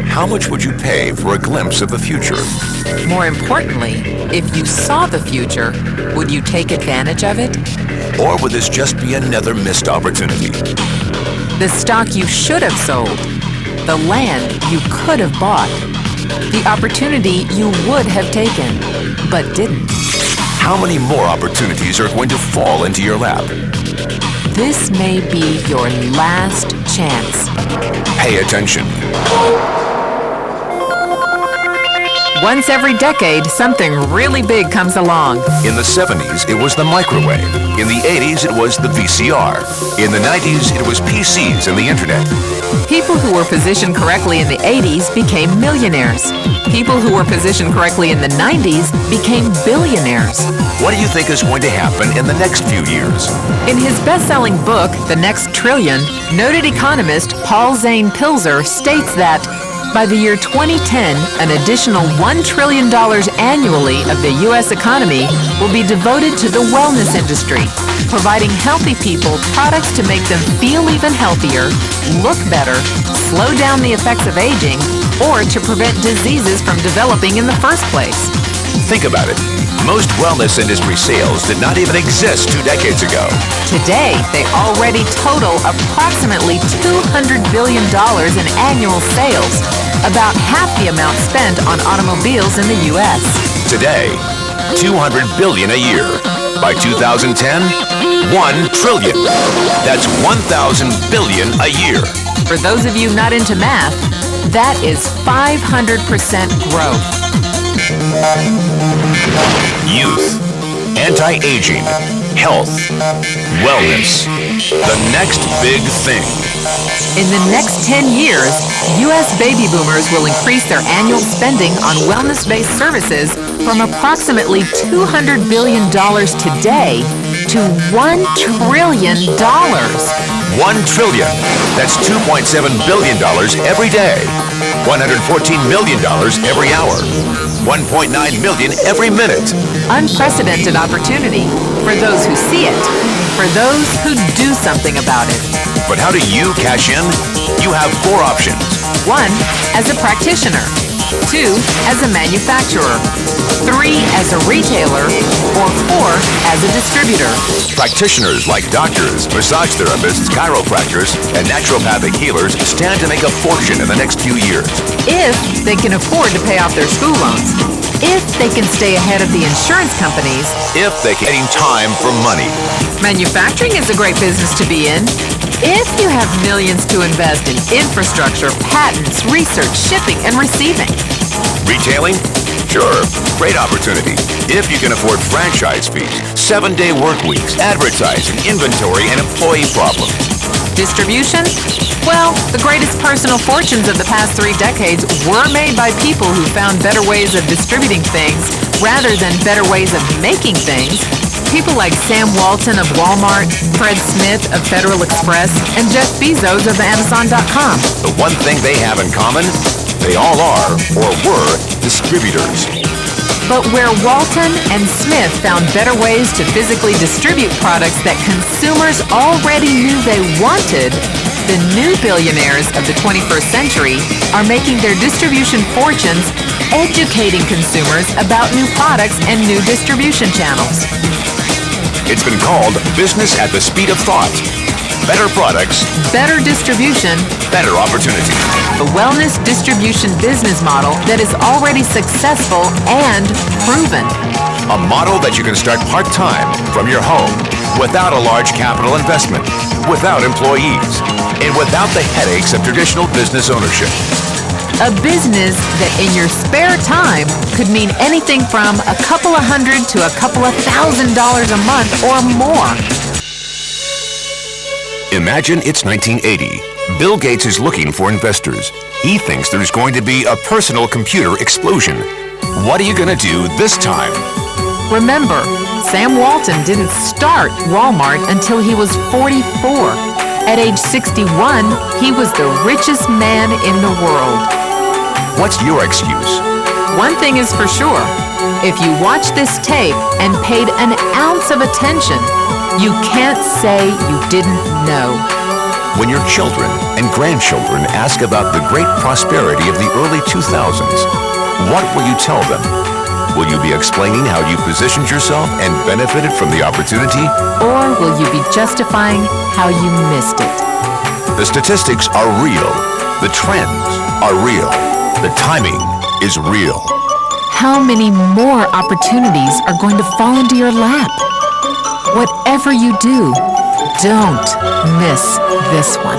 How much would you pay for a glimpse of the future? More importantly, if you saw the future, would you take advantage of it? Or would this just be another missed opportunity? The stock you should have sold, the land you could have bought, the opportunity you would have taken, but didn't. How many more opportunities are going to fall into your lap? This may be your last chance. Pay attention. Once every decade, something really big comes along. In the 70s, it was the microwave. In the 80s, it was the VCR. In the 90s, it was PCs and the internet. People who were positioned correctly in the 80s became millionaires. People who were positioned correctly in the 90s became billionaires. What do you think is going to happen in the next few years? In his best-selling book, The Next Trillion, noted economist Paul Zane Pilzer states that by the year 2010, an additional $1 trillion annually of the U.S. economy will be devoted to the wellness industry, providing healthy people products to make them feel even healthier, look better, slow down the effects of aging, or to prevent diseases from developing in the first place. Think about it. Most wellness industry sales did not even exist 2 decades ago. Today, they already total approximately $200 billion in annual sales, about half the amount spent on automobiles in the U.S. Today, $200 billion a year. By 2010, $1 trillion. That's 1,000 billion a year. For those of you not into math, that is 500% growth. Youth, anti-aging, health, wellness. The next big thing. In the next 10 years, U.S. baby boomers will increase their annual spending on wellness-based services from approximately $200 billion today to $1 trillion. $1 trillion. That's $2.7 billion every day. $114 million every hour. 1.9 million every minute. Unprecedented opportunity for those who see it, for those who do something about it. But how do you cash in? You have 4 options. 1, as a practitioner. 2, as a manufacturer. 3, as a retailer. Or 4, as a distributor. Practitioners like doctors, massage therapists, chiropractors, and naturopathic healers stand to make a fortune in the next few years. If they can afford to pay off their school loans. If they can stay ahead of the insurance companies. If they can get time for money. Manufacturing is a great business to be in. If you have millions to invest in infrastructure, patents, research, shipping, and receiving. Retailing? Sure, great opportunity. If you can afford franchise fees, 7-day work weeks, advertising, inventory, and employee problems. Distribution? Well, the greatest personal fortunes of the past 3 decades were made by people who found better ways of distributing things rather than better ways of making things. People like Sam Walton of Walmart, Fred Smith of Federal Express, and Jeff Bezos of Amazon.com. The one thing they have in common, they all are, or were, distributors. But where Walton and Smith found better ways to physically distribute products that consumers already knew they wanted, the new billionaires of the 21st century are making their distribution fortunes educating consumers about new products and new distribution channels. It's been called business at the speed of thought. Better products, better distribution, better opportunity. A wellness distribution business model that is already successful and proven. A model that you can start part-time from your home without a large capital investment, without employees, and without the headaches of traditional business ownership. A business that in your spare time could mean anything from a couple of $100 to a couple of $1,000 a month or more. Imagine it's 1980. Bill Gates is looking for investors. He thinks there's going to be a personal computer explosion. What are you going to do this time? Remember, Sam Walton didn't start Walmart until he was 44. At age 61, he was the richest man in the world. What's your excuse? One thing is for sure. If you watch this tape and paid an ounce of attention, You can't say you didn't know. When your children and grandchildren ask about the great prosperity of the early 2000s, what will you tell them? Will you be explaining how you positioned yourself and benefited from the opportunity? Or will you be justifying how you missed it? The statistics are real. The trends are real. The timing is real. How many more opportunities are going to fall into your lap? Whatever you do, don't miss this one.